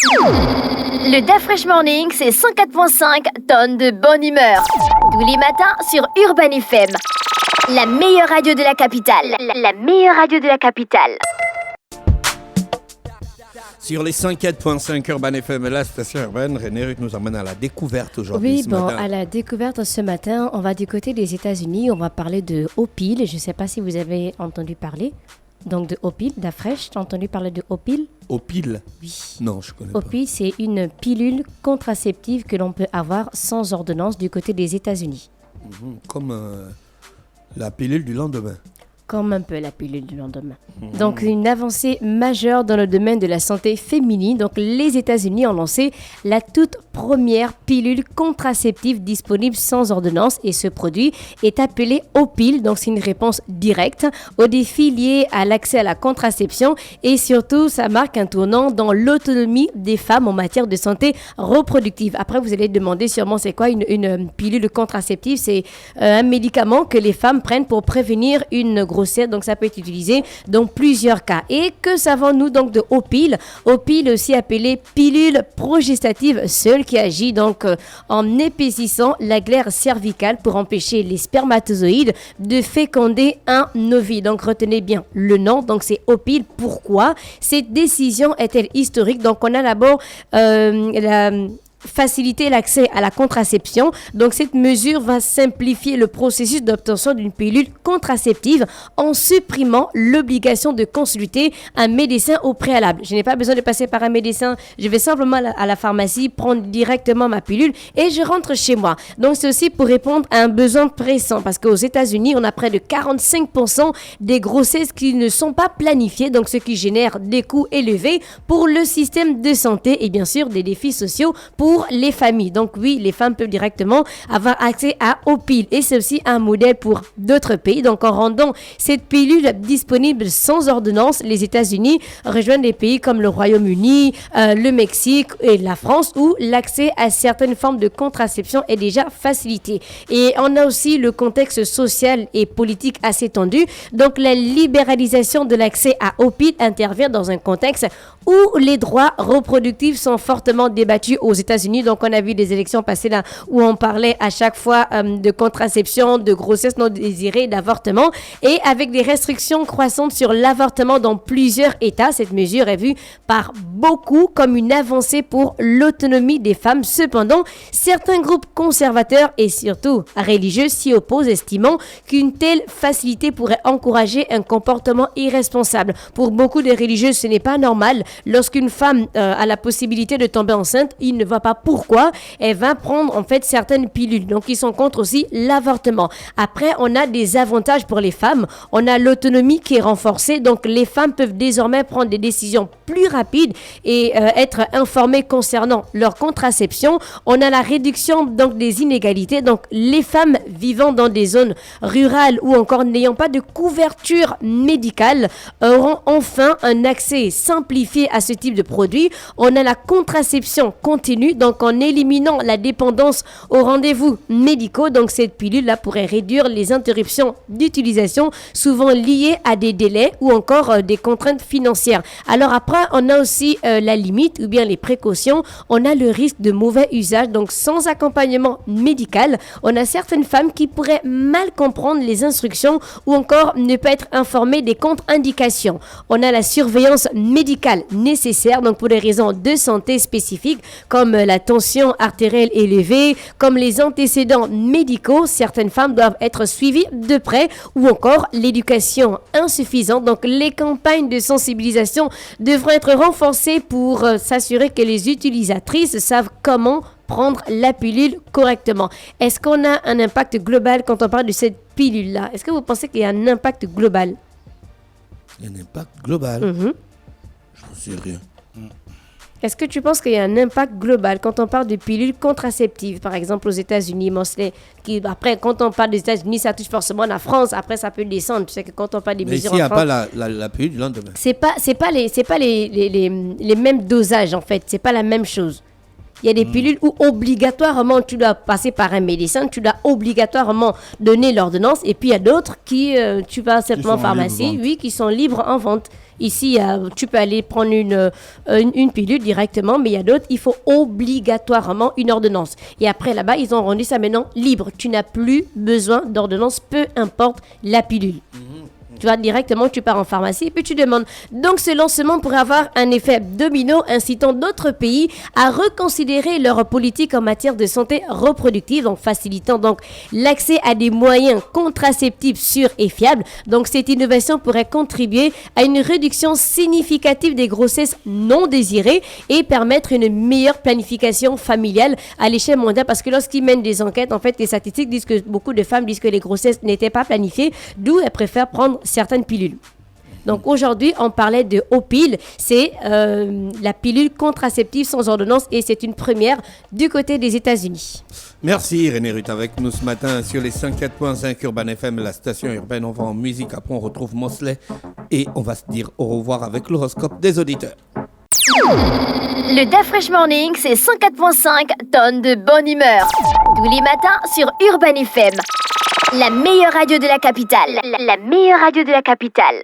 Le DaFresh Morning, c'est 104.5 tonnes de bonne humeur. Tous les matins sur Urban FM. La meilleure radio de la capitale. La meilleure radio de la capitale. Sur les 104.5 Urban FM, la station urbaine, René Ruth nous emmène à la découverte aujourd'hui. Oui, à la découverte ce matin, on va du côté des États-Unis, on va parler de Opil. Je ne sais pas si vous avez entendu parler. Donc de Opil, DaFresh, tu as entendu parler de Opil? Opil? Oui. Non, je connais pas. Opil, c'est une pilule contraceptive que l'on peut avoir sans ordonnance du côté des États-Unis. Comme la pilule du lendemain. Comme un peu la pilule du lendemain. Donc, une avancée majeure dans le domaine de la santé féminine. Donc, les États-Unis ont lancé la toute première pilule contraceptive disponible sans ordonnance. Et ce produit est appelé Opil. Donc, c'est une réponse directe aux défis liés à l'accès à la contraception. Et surtout, ça marque un tournant dans l'autonomie des femmes en matière de santé reproductive. Après, vous allez demander sûrement c'est quoi une pilule contraceptive. C'est un médicament que les femmes prennent pour prévenir une grossesse. Donc, ça peut être utilisé dans plusieurs cas. Et que savons-nous donc de Opil? Opil, aussi appelé pilule progestative seule, qui agit donc en épaississant la glaire cervicale pour empêcher les spermatozoïdes de féconder un ovule. Donc, retenez bien le nom. Donc, c'est Opil. Pourquoi? Cette décision est-elle historique? Donc, on a d'abord faciliter l'accès à la contraception. Donc, cette mesure va simplifier le processus d'obtention d'une pilule contraceptive en supprimant l'obligation de consulter un médecin au préalable. Je n'ai pas besoin de passer par un médecin. Je vais simplement à la pharmacie prendre directement ma pilule et je rentre chez moi. Donc, c'est aussi pour répondre à un besoin pressant parce qu'aux États-Unis, on a près de 45% des grossesses qui ne sont pas planifiées, donc ce qui génère des coûts élevés pour le système de santé et bien sûr des défis sociaux pour les familles. Donc oui, les femmes peuvent directement avoir accès à Opil et c'est aussi un modèle pour d'autres pays. Donc en rendant cette pilule disponible sans ordonnance, les États-Unis rejoignent des pays comme le Royaume-Uni, le Mexique et la France où l'accès à certaines formes de contraception est déjà facilité. Et on a aussi le contexte social et politique assez tendu. Donc la libéralisation de l'accès à Opil intervient dans un contexte où les droits reproductifs sont fortement débattus aux États-Unis. Donc, on a vu des élections passées là où on parlait à chaque fois de contraception, de grossesse non désirée, d'avortement. Et avec des restrictions croissantes sur l'avortement dans plusieurs États, cette mesure est vue par beaucoup comme une avancée pour l'autonomie des femmes. Cependant, certains groupes conservateurs et surtout religieux s'y opposent, estimant qu'une telle facilité pourrait encourager un comportement irresponsable. Pour beaucoup de religieux, ce n'est pas normal. Lorsqu'une femme a la possibilité de tomber enceinte, il ne va pas pourquoi elle va prendre en fait certaines pilules. Donc, ils sont contre aussi l'avortement. Après, on a des avantages pour les femmes. On a l'autonomie qui est renforcée. Donc, les femmes peuvent désormais prendre des décisions plus rapides et être informées concernant leur contraception. On a la réduction donc des inégalités. Donc, les femmes vivant dans des zones rurales ou encore n'ayant pas de couverture médicale auront enfin un accès simplifié à ce type de produit. On a la contraception continue, donc en éliminant la dépendance aux rendez-vous médicaux. Donc, cette pilule-là pourrait réduire les interruptions d'utilisation, souvent liées à des délais ou encore des contraintes financières. Alors après, on a aussi la limite ou bien les précautions. On a le risque de mauvais usage. Donc, sans accompagnement médical, on a certaines femmes qui pourraient mal comprendre les instructions ou encore ne pas être informées des contre-indications. On a la surveillance médicale nécessaire, donc pour des raisons de santé spécifiques, comme la tension artérielle élevée, comme les antécédents médicaux. Certaines femmes doivent être suivies de près ou encore l'éducation insuffisante. Donc, les campagnes de sensibilisation devront être renforcées pour s'assurer que les utilisatrices savent comment prendre la pilule correctement. Est-ce qu'on a un impact global quand on parle de cette pilule-là? Est-ce que vous pensez qu'il y a un impact global? Il y a un impact global? J'en sais rien. Est-ce que tu penses qu'il y a un impact global quand on parle de pilules contraceptives, par exemple aux États-Unis, après, quand on parle des États-Unis, ça touche forcément la France, après ça peut descendre. Tu sais que quand on parle des mesures en France... Mais ici, il n'y a pas la pilule du lendemain. C'est pas les mêmes dosages, en fait. C'est pas la même chose. Il y a des pilules où obligatoirement tu dois passer par un médecin, tu dois obligatoirement donner l'ordonnance, et puis il y a d'autres qui, tu vas simplement en pharmacie, qui sont libres en vente. Ici, tu peux aller prendre une pilule directement, mais il y a d'autres, il faut obligatoirement une ordonnance. Et après, là-bas, ils ont rendu ça maintenant libre. Tu n'as plus besoin d'ordonnance, peu importe la pilule. Tu vas directement, tu pars en pharmacie et puis tu demandes. Donc, ce lancement pourrait avoir un effet domino incitant d'autres pays à reconsidérer leur politique en matière de santé reproductive, donc facilitant donc l'accès à des moyens contraceptifs sûrs et fiables. Donc, cette innovation pourrait contribuer à une réduction significative des grossesses non désirées et permettre une meilleure planification familiale à l'échelle mondiale. Parce que lorsqu'ils mènent des enquêtes, en fait, les statistiques disent que beaucoup de femmes disent que les grossesses n'étaient pas planifiées, d'où elles préfèrent prendre certaines pilules. Donc aujourd'hui, on parlait de Opil, c'est la pilule contraceptive sans ordonnance et c'est une première du côté des États-Unis. Merci René Ruth avec nous ce matin sur les 104.5 Urban FM, la station urbaine. On va en musique, après on retrouve Mosley et on va se dire au revoir avec l'horoscope des auditeurs. Le DAF Fresh Morning, c'est 104.5 tonnes de bonne humeur. Tous les matins sur Urban FM. La meilleure radio de la capitale. La meilleure radio de la capitale.